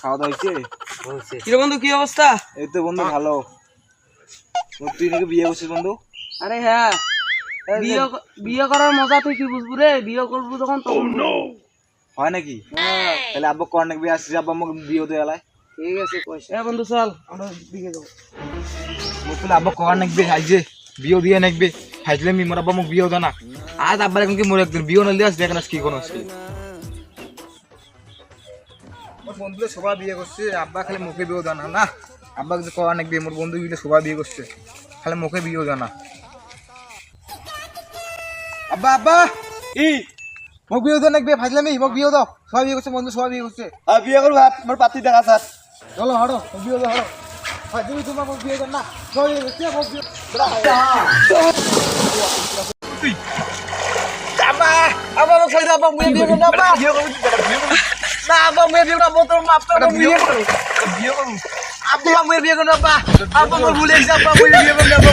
খাওয়া দাওয়া হয়েছে? কিরে বন্ধু, কি অবস্থা? এই তো বন্ধু ভালো। তুই নাকি বিয়ে করছিস বন্ধু? আরে হ্যাঁ, বিয়ে করার মজা তুই কি বুঝবো রে? বিয়ে করবো যখন তখন হয় নাকি? হ্যাঁ তাহলে আব্বা কর নাকি বিয়ে আসছিস, আব্বা আমাকে বিয়ে হতে গেলায়। ঠিক আছে কইস। বন্ধু চল আমরা দিকে যাবো। বলছিল আব্বা কর নাকবে আইজে বিয়ে দিয়ে নাকবে হাইজলে মি মোর আব্বা মোক বিয়ে হতো না। আজ আব্বার এখন কি মোর একদিন বিয়ে না দিয়ে আসবে এখন কি কোনো আসছে। মোর বন্ধুদের সবাই বিয়ে করছে, আব্বা খালি মুখে বিয়ে হতো না। না আব্বা কিছু করা নাকবে, মোর বন্ধু গুলো সবাই বিয়ে করছে, খালি মুখে বিয়ে হতো না। আব্বা আব্বা কি মোক বিয়ে হতো নাকবে ফাইজলামি, মোক বিয়ে দাও। সবাই বিয়ে করছে, বন্ধু সবাই বিয়ে করছে। বিয়ে করবো মোর পাতি দেখা স্যার। চলো হাঁটো বিয়ে দাও হাঁটো। হয় তুমি তোমার মোক বিয়ে কর না, সবাই বিয়ে করছে মোক বিয়ে। আব্বা আব্বা মোক ছাড়ি দাও, আব্বা মুয়ে বিয়ে কর না। আব্বা বিয়ে করবি না আব্বা মুয়ে বিয়ে কর না, মোর মাপ তো বিয়ে কর। বিয়ে করবো আব্বা মুয়ে বিয়ে কর না। আব্বা আব্বা মোর ভুলে গেছে, আব্বা মুয়ে বিয়ে কর না। আব্বা